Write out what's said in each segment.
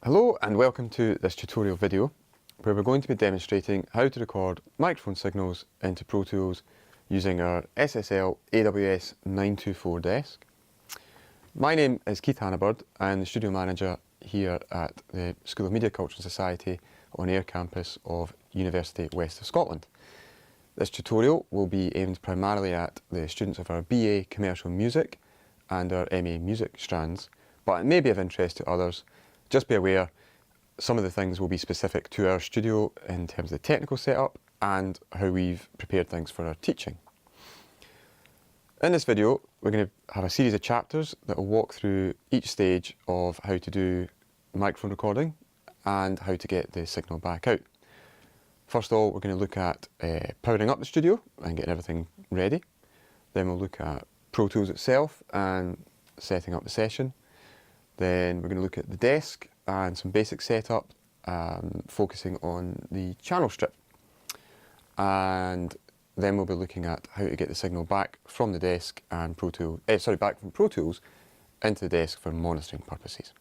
Hello and welcome to this tutorial video where we're going to be demonstrating how to record microphone signals into Pro Tools using our SSL AWS 924 desk. My name is Keith Hannibird. I'm the studio manager here at the School of Media Culture and Society on Ayr campus of University West of Scotland. This tutorial will be aimed primarily at the students of our BA Commercial Music and our MA Music strands, but it may be of interest to others. Just be aware, some of the things will be specific to our studio in terms of the technical setup and how we've prepared things for our teaching. In this video, we're going to have a series of chapters that will walk through each stage of how to do microphone recording and how to get the signal back out. First of all, we're going to look at powering up the studio and getting everything ready. Then we'll look at Pro Tools itself and setting up the session. Then we're going to look at the desk and some basic setup, focusing on the channel strip. And then we'll be looking at how to get the signal back from the desk and back from Pro Tools into the desk for monitoring purposes.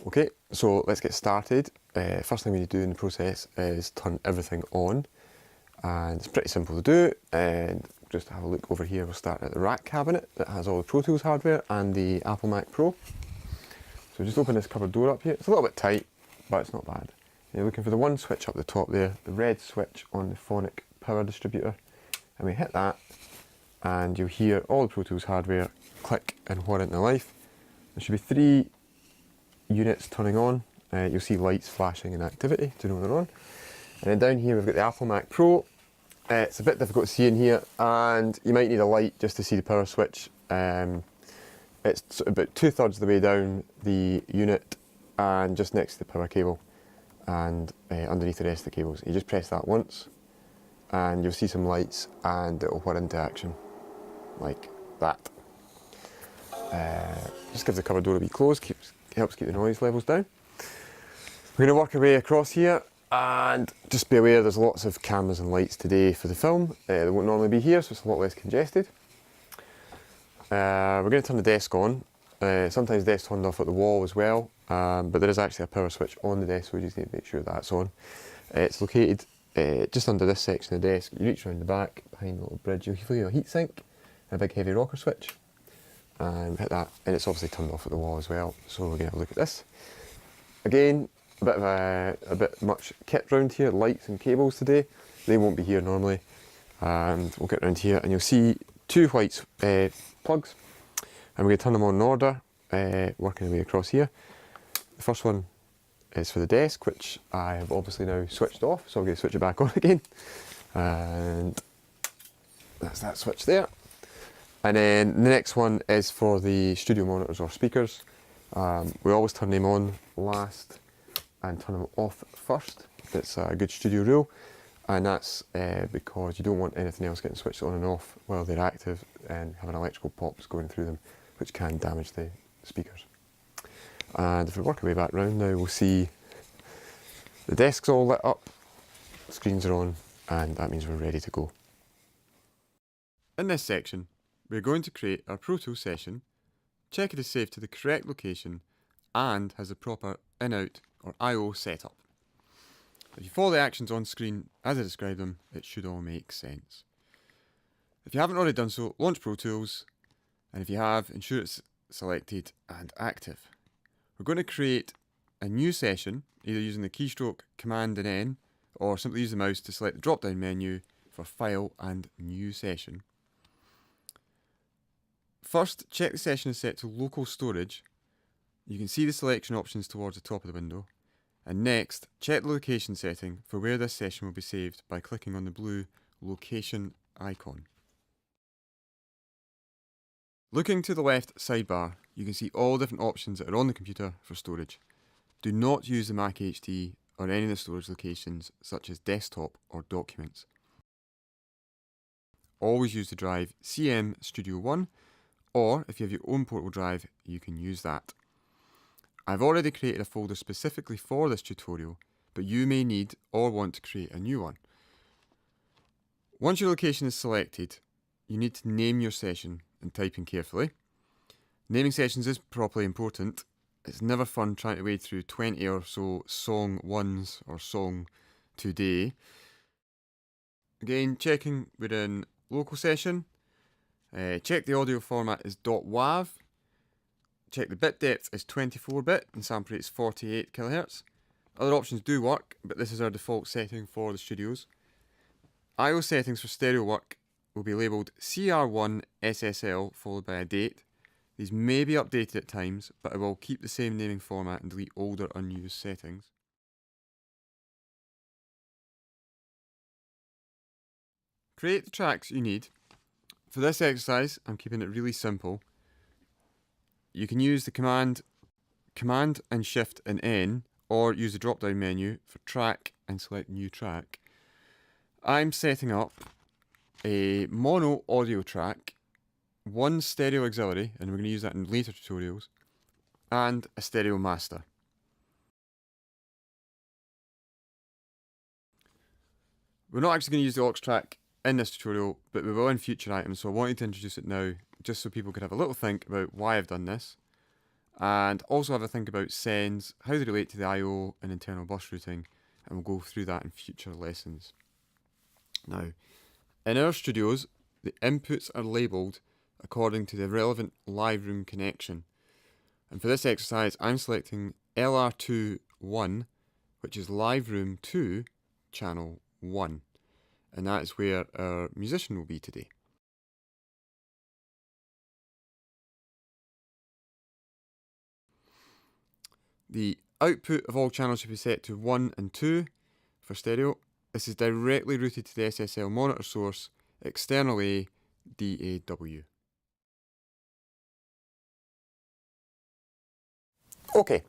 Okay, so let's get started. First thing we need to do in the process is turn everything on, and it's pretty simple to do. And just to have a look over here, we'll start at the rack cabinet that has all the Pro Tools hardware and the Apple Mac Pro. So just open this cupboard door up here. It's a little bit tight, but it's not bad. You're looking for the one switch up the top there, the red switch on the phonic power distributor, and we hit that, and you'll hear all the Pro Tools hardware click and whir into life. There should be 3 units turning on. You'll see lights flashing in activity to know they're on. And then down here we've got the Apple Mac Pro. It's a bit difficult to see in here, and you might need a light just to see the power switch. It's about 2/3 of the way down the unit and just next to the power cable and underneath the rest of the cables. You just press that once and you'll see some lights and it'll whir into action like that. Just gives the cupboard door a wee close, helps keep the noise levels down. We're going to work our way across here. And just be aware there's lots of cameras and lights today for the film. They won't normally be here, so it's a lot less congested. We're going to turn the desk on. Sometimes the desk turned off at the wall as well, but there is actually a power switch on the desk, so we just need to make sure that's on. It's located just under this section of the desk. You reach around the back, behind the little bridge, you'll feel a heat sink and a big heavy rocker switch. And hit that, and it's obviously turned off at the wall as well, so we're going to have a look at this. Again, a bit much kit round here, lights and cables today. They won't be here normally. And we'll get around here and you'll see 2 white plugs, and we're going to turn them on in order, working our way across here. The first one is for the desk, which I have obviously now switched off, so I'm going to switch it back on again. And that's that switch there. And then the next one is for the studio monitors or speakers. We always turn them on last and turn them off first. It's a good studio rule, and that's because you don't want anything else getting switched on and off while they're active and having electrical pops going through them, which can damage the speakers. And if we work our way back round now, we'll see the desk's all lit up, screens are on, and that means we're ready to go. In this section, we're going to create our Pro Tools session, check it is saved to the correct location, and has a proper in-out or I/O setup. If you follow the actions on screen as I describe them, it should all make sense. If you haven't already done so, launch Pro Tools, and if you have, ensure it's selected and active. We're going to create a new session, either using the keystroke Command and N, or simply use the mouse to select the drop-down menu for File and New Session. First, check the session is set to local storage. You can see the selection options towards the top of the window. And next, check the location setting for where this session will be saved by clicking on the blue location icon. Looking to the left sidebar, you can see all different options that are on the computer for storage. Do not use the Mac HT or any of the storage locations such as desktop or documents. Always use the drive CM Studio 1, or if you have your own portable drive, you can use that. I've already created a folder specifically for this tutorial, but you may need or want to create a new one. Once your location is selected, you need to name your session and type in carefully. Naming sessions is properly important. It's never fun trying to wade through 20 or so song ones or song today. Again, checking we're in local session. Check the audio format is .wav. Check the bit depth is 24-bit and sample rate is 48 kHz. Other options do work, but this is our default setting for the studios. I/O settings for stereo work will be labelled CR1 SSL followed by a date. These may be updated at times, but I will keep the same naming format and delete older unused settings. Create the tracks you need. For this exercise, I'm keeping it really simple. You can use the Command and Shift and N, or use the drop-down menu for track and select new track. I'm setting up a mono audio track, one stereo auxiliary, and we're going to use that in later tutorials, and a stereo master. We're not actually going to use the aux track in this tutorial, but we will in future items, so I wanted to introduce it now, just so people could have a little think about why I've done this, and also have a think about sends, how they relate to the I/O and internal bus routing, and we'll go through that in future lessons. Now, in our studios, the inputs are labelled according to the relevant live room connection. And for this exercise, I'm selecting LR2-1, which is live room 2, channel 1. And that is where our musician will be today. The output of all channels should be set to 1 and 2 for stereo. This is directly routed to the SSL monitor source, external A, DAW. Okay,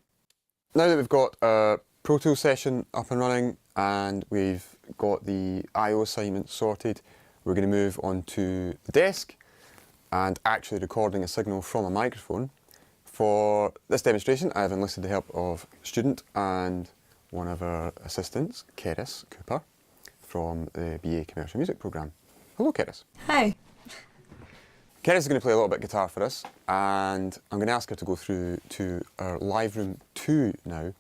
now that we've got our Pro Tools session up and running and we've got the I/O assignment sorted, we're going to move on to the desk and actually recording a signal from a microphone. For this demonstration, I've enlisted the help of a student and one of our assistants, Gareth Cooper, from the BA Commercial Music programme. Hello, Gareth. Hi. Gareth is going to play a little bit of guitar for us, and I'm going to ask her to go through to our live room 2 now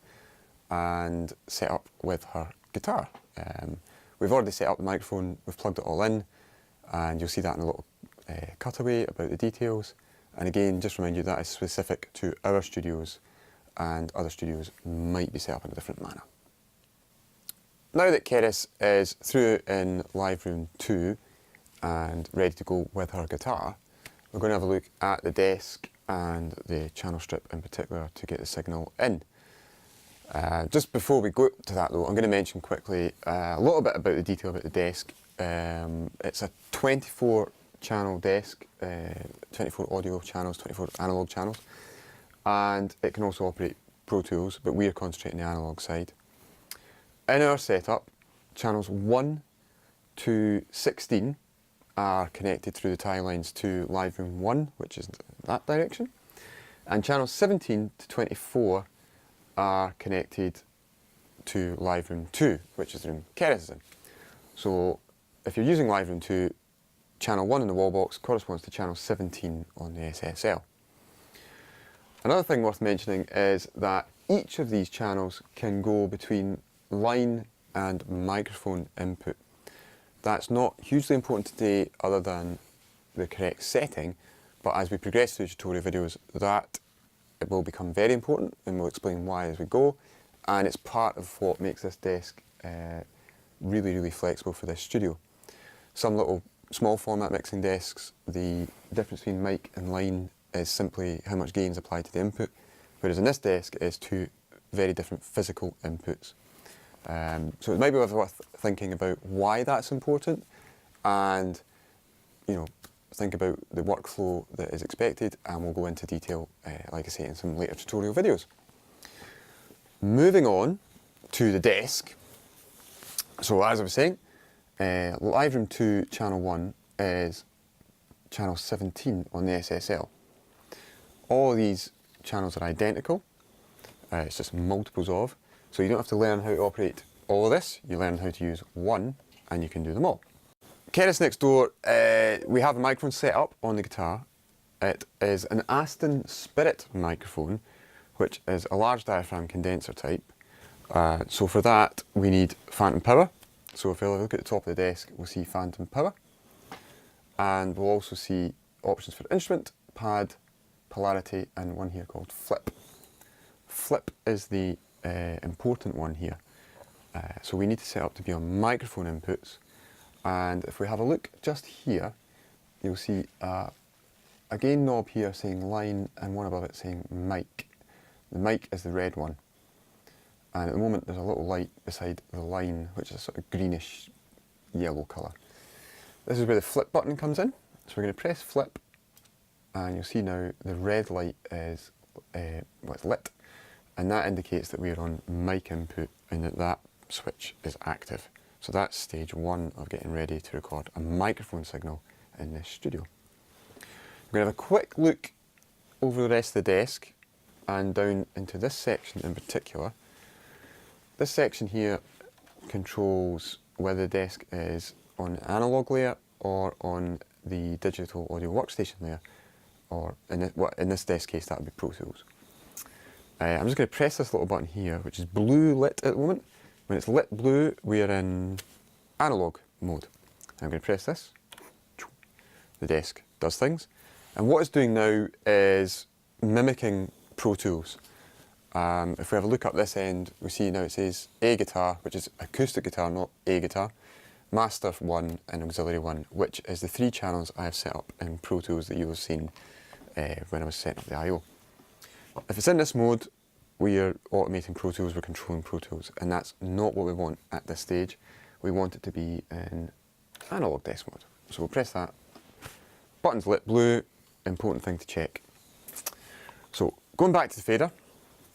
and set up with her guitar. We've already set up the microphone, we've plugged it all in, and you'll see that in a little cutaway about the details. And again, just remind you that is specific to our studios, and other studios might be set up in a different manner. Now that Gareth is through in live room 2 and ready to go with her guitar, we're going to have a look at the desk and the channel strip in particular to get the signal in. Just before we go to that though, I'm going to mention quickly a little bit about the detail about the desk. It's a 24 channel desk, 24 audio channels, 24 analog channels, and it can also operate Pro Tools, but we are concentrating the analog side. In our setup, channels 1 to 16 are connected through the tie lines to live room 1, which is that direction, and channels 17 to 24 are connected to live room 2, which is the room Gareth is in. So if you're using live room 2, channel 1 in the wall box corresponds to channel 17 on the SSL. Another thing worth mentioning is that each of these channels can go between line and microphone input. That's not hugely important today other than the correct setting, but as we progress through tutorial videos, that it will become very important, and we'll explain why as we go, and it's part of what makes this desk really flexible for this studio. Some little small format mixing desks, the difference between mic and line is simply how much gain is applied to the input, whereas in this desk it is two very different physical inputs. So it might be worth thinking about why that's important, and think about the workflow that is expected, and we'll go into detail, like I say, in some later tutorial videos. Moving on to the desk. So as I was saying, live room 2 channel 1 is channel 17 on the SSL. All of these channels are identical, it's just multiples of, so you don't have to learn how to operate all of this, you learn how to use one and you can do them all. Gareth next door, we have a microphone set up on the guitar. It is an Aston Spirit microphone, which is a large diaphragm condenser type. So for that, we need phantom power. So if we look at the top of the desk, we'll see phantom power. And we'll also see options for instrument, pad, polarity, and one here called flip. Flip is the important one here. So we need to set up to be on microphone inputs. And if we have a look just here, you'll see a gain knob here saying line and one above it saying mic. The mic is the red one. And at the moment there's a little light beside the line, which is a sort of greenish yellow colour. This is where the flip button comes in. So we're going to press flip, and you'll see now the red light is it's lit, and that indicates that we're on mic input and that switch is active. So that's stage 1 of getting ready to record a microphone signal in this studio. We're going to have a quick look over the rest of the desk and down into this section in particular. This section here controls whether the desk is on the analog layer or on the digital audio workstation layer, or in this desk case that would be Pro Tools. I'm just going to press this little button here, which is blue lit at the moment. When it's lit blue, we are in analog mode. I'm going to press this. The desk does things. And what it's doing now is mimicking Pro Tools. If we have a look up this end, we see now it says A guitar, which is acoustic guitar, not A guitar, Master 1 and Auxiliary 1, which is the 3 channels I have set up in Pro Tools that you have seen when I was setting up the I/O. If it's in this mode, we are automating Pro Tools, we're controlling Pro Tools, and that's not what we want at this stage. We want it to be in analog desk mode. So we'll press that. Button's lit blue, important thing to check. So going back to the fader,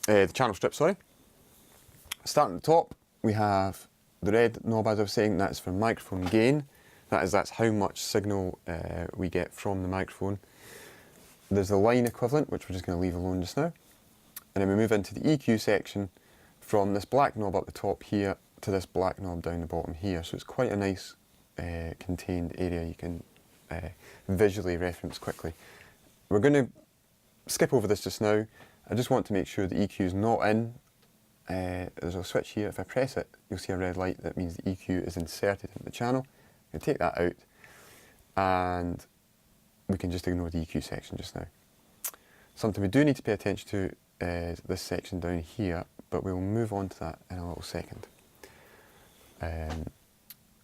the channel strip, sorry. Starting at the top, we have the red knob, as I was saying, that's for microphone gain. That's how much signal we get from the microphone. There's the line equivalent, which we're just going to leave alone just now. And then we move into the EQ section from this black knob up the top here to this black knob down the bottom here. So it's quite a nice contained area you can visually reference quickly. We're going to skip over this just now. I just want to make sure the EQ is not in. There's a switch here. If I press it, you'll see a red light. That means the EQ is inserted into the channel. I'm going to take that out, and we can just ignore the EQ section just now. Something we do need to pay attention to is this section down here, but we'll move on to that in a little second.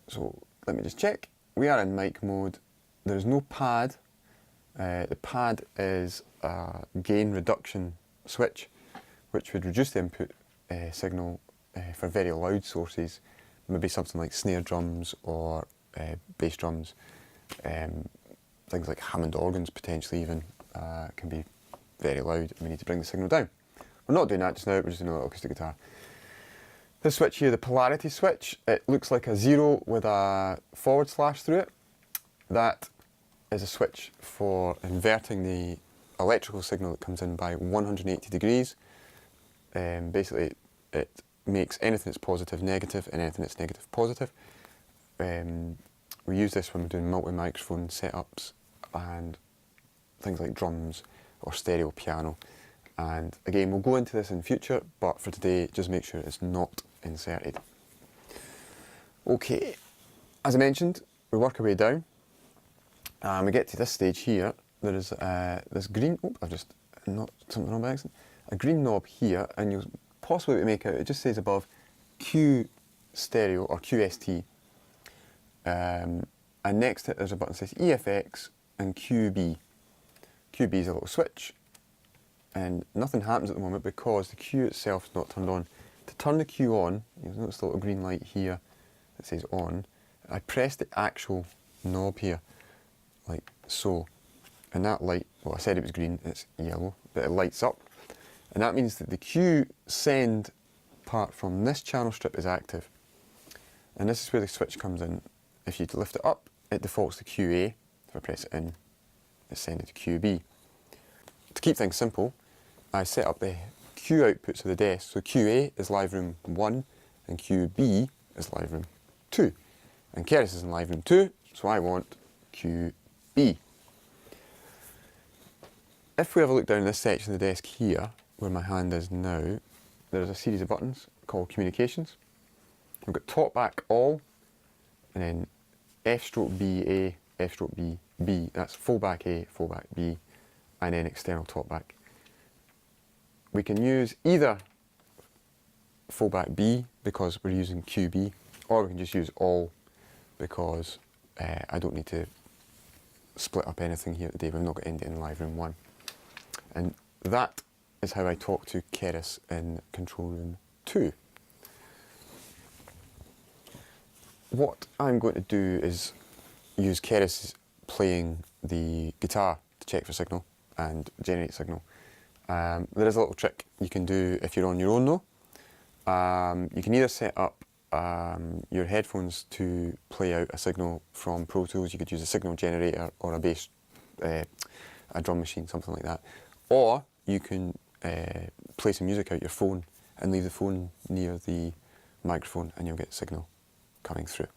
So let me just check. We are in mic mode. There's no pad. The pad is a gain reduction switch, which would reduce the input signal for very loud sources, maybe something like snare drums or bass drums. Things like Hammond organs potentially even can be very loud, and we need to bring the signal down. We're not doing that just now, we're just doing a little acoustic guitar. This switch here, the polarity switch, it looks like a 0 with a / through it. That is a switch for inverting the electrical signal that comes in by 180 degrees. Basically, it makes anything that's positive negative and anything that's negative positive. We use this when we're doing multi-microphone setups and things like drums or stereo piano. And again, we'll go into this in future, but for today, just make sure it's not inserted. Okay, as I mentioned, we work our way down. And we get to this stage here. There is this green, I've just not something wrong by accident. A green knob here, and you'll possibly make out, it just says above Q stereo or QST. And next to it, there's a button that says EFX and QB. QB is a little switch, and nothing happens at the moment because the Q itself is not turned on. To turn the Q on, you'll notice the little green light here that says on. I press the actual knob here, like so, and that light, well, I said it was green, it's yellow, but it lights up, and that means that the Q send part from this channel strip is active, and this is where the switch comes in. If you lift it up, it defaults to QA. If I press it in, it's sending to QB. To keep things simple, I set up the Q outputs of the desk. So QA is live room 1 and QB is live room 2. And Gareth is in live room 2, so I want QB. if we have a look down this section of the desk here, where my hand is now, there's a series of buttons called communications. We've got top, back, all, and then F stroke B, A, F stroke B, B. That's full back A, full back B, and then external top back. We can use either full back B because we're using QB, or we can just use all because I don't need to split up anything here today. We've not got end-to-end live room 1. And that is how I talk to Keris in control room 2. What I'm going to do is use Keris playing the guitar to check for signal and generate signal. There is a little trick you can do if you're on your own though. You can either set up your headphones to play out a signal from Pro Tools. You could use a signal generator or a bass, a drum machine, something like that. Or you can play some music out your phone and leave the phone near the microphone and you'll get signal coming through.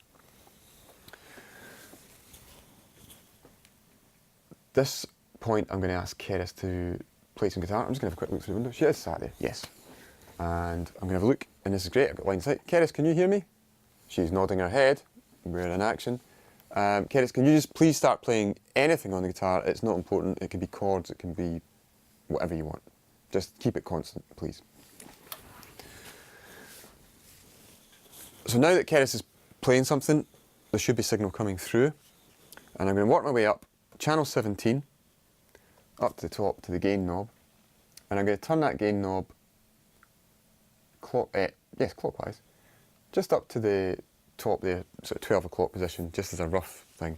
This point I'm going to ask Keris to play some guitar. I'm just going to have a quick look through the window. She is sat there, yes. And I'm going to have a look, and this is great, I've got line of sight. Keris, can you hear me? She's nodding her head. We're in action. Keris, can you just please start playing anything on the guitar? It's not important. It can be chords, it can be whatever you want. Just keep it constant, please. So now that Keris is playing something, there should be signal coming through. And I'm going to work my way up, channel 17, up to the top to the gain knob. And I'm going to turn that gain knob clockwise, just up to the top there, sort of 12 o'clock position, just as a rough thing.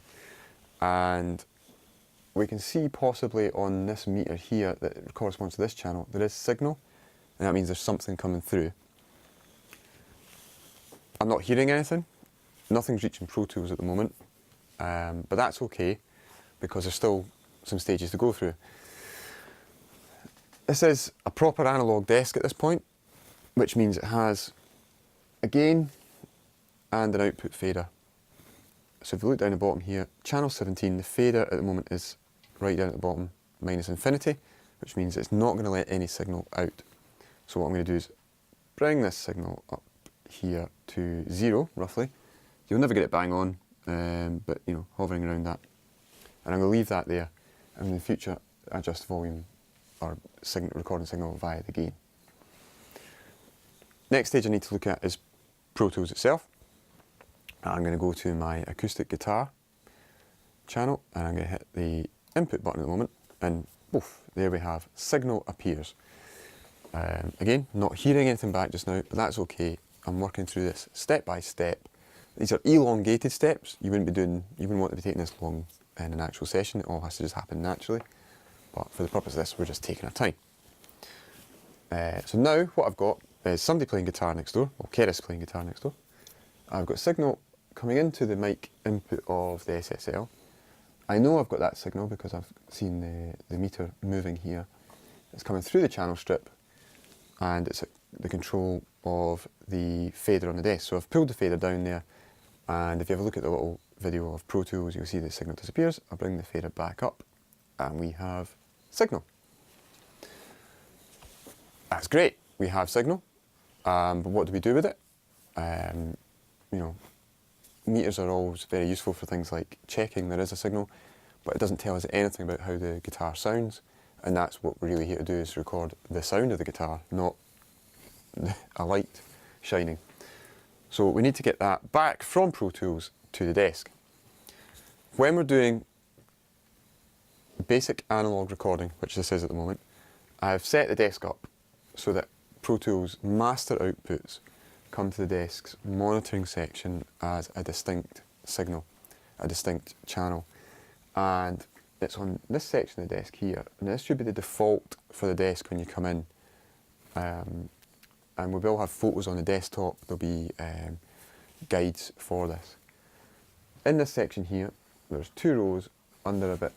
And we can see possibly on this meter here that corresponds to this channel, there is signal, and that means there's something coming through. I'm not hearing anything, nothing's reaching Pro Tools at the moment, but that's okay because there's still some stages to go through. This is a proper analog desk at this point, which means it has a gain and an output fader. So if you look down the bottom here, channel 17, the fader at the moment is right down at the bottom, minus infinity, which means it's not going to let any signal out. So what I'm going to do is bring this signal up here to 0, roughly. You'll never get it bang on, but you know, hovering around that. And I'm going to leave that there, and in the future adjust volume or recording signal via the gain. Next stage I need to look at is Pro Tools itself. I'm going to go to my acoustic guitar channel and I'm going to hit the input button at the moment, and poof, there we have signal appears. Again, not hearing anything back just now, but that's okay. I'm working through this step by step. These are elongated steps. You wouldn't want to be taking this long in an actual session. It all has to just happen naturally. But for the purpose of this, we're just taking our time. So now what I've got is somebody playing guitar next door, or Keris playing guitar next door. I've got signal coming into the mic input of the SSL. I know I've got that signal because I've seen the meter moving here. It's coming through the channel strip, and it's at the control of the fader on the desk. So I've pulled the fader down there, and if you have a look at the little video of Pro Tools, you'll see the signal disappears. I'll bring the fader back up, and we have signal. That's great, we have signal, but what do we do with it? You know, meters are always very useful for things like checking there is a signal, but it doesn't tell us anything about how the guitar sounds, and that's what we're really here to do, is record the sound of the guitar, not a light shining. So we need to get that back from Pro Tools to the desk. When we're doing basic analog recording, which this is at the moment, I've set the desk up so that Pro Tools master outputs come to the desk's monitoring section as a distinct signal, a distinct channel. And it's on this section of the desk here, and this should be the default for the desk when you come in. And we will have photos on the desktop, there'll be guides for this. In this section here, there's 2 rows under a bit.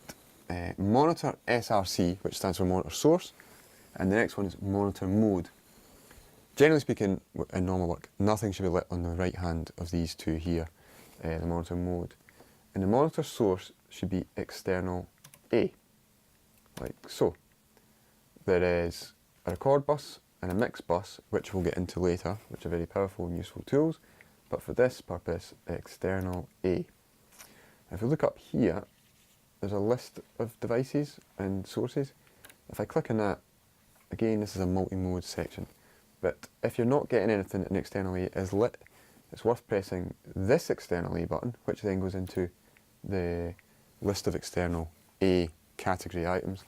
Monitor SRC, which stands for monitor source, and the next one is monitor mode. Generally speaking, in normal work, nothing should be lit on the right hand of these 2 here, the monitor mode. And the monitor source should be external A, like so. there is a record bus and a mix bus, which we'll get into later, which are very powerful and useful tools. But for this purpose, external A. If we look up here, there's a list of devices and sources. If I click on that, again, this is a multi-mode section. But if you're not getting anything in external A is lit, it's worth pressing this external A button, which then goes into the list of external A category items.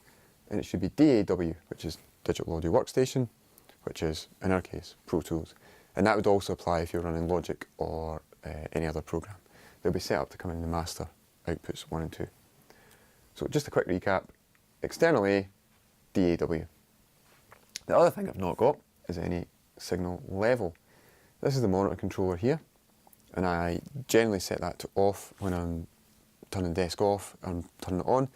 And it should be DAW, which is Digital Audio Workstation, which is, in our case, Pro Tools. And that would also apply if you're running Logic or any other program. They'll be set up to come in the master outputs 1 and 2. So just a quick recap, external A, DAW. The other thing I've not got is any signal level. This is the monitor controller here, and I generally set that to off when I'm turning the desk off and turning it on.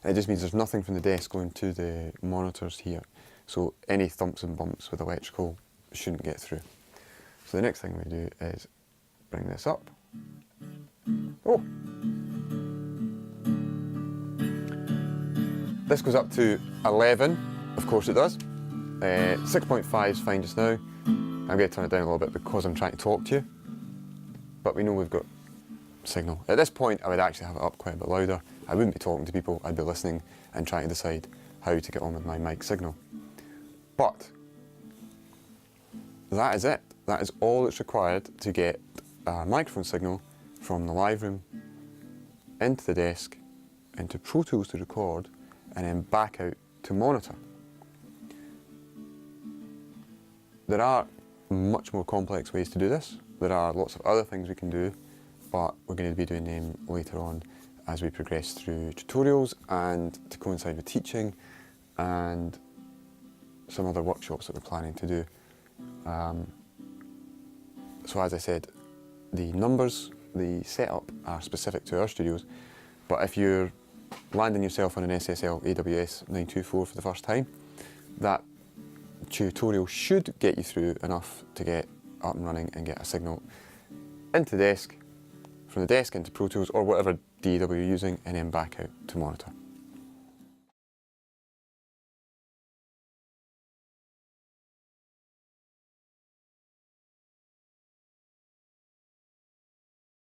And it just means there's nothing from the desk going to the monitors here. So any thumps and bumps with electrical shouldn't get through. So the next thing we do is bring this up. Oh! This goes up to 11, of course it does. 6.5 is fine just now. I'm going to turn it down a little bit because I'm trying to talk to you. But we know we've got signal. At this point, I would actually have it up quite a bit louder. I wouldn't be talking to people, I'd be listening and trying to decide how to get on with my mic signal. But that is it. That is all that's required to get a microphone signal from the live room into the desk, into Pro Tools to record, and then back out to monitor. There are much more complex ways to do this. There are lots of other things we can do, but we're going to be doing them later on as we progress through tutorials and to coincide with teaching and some other workshops that we're planning to do. So as I said, the numbers, the setup are specific to our studios, but if you're landing yourself on an SSL AWS 924 for the first time, that tutorial should get you through enough to get up and running and get a signal into the desk, from the desk into Pro Tools or whatever DAW you're using, and then back out to monitor.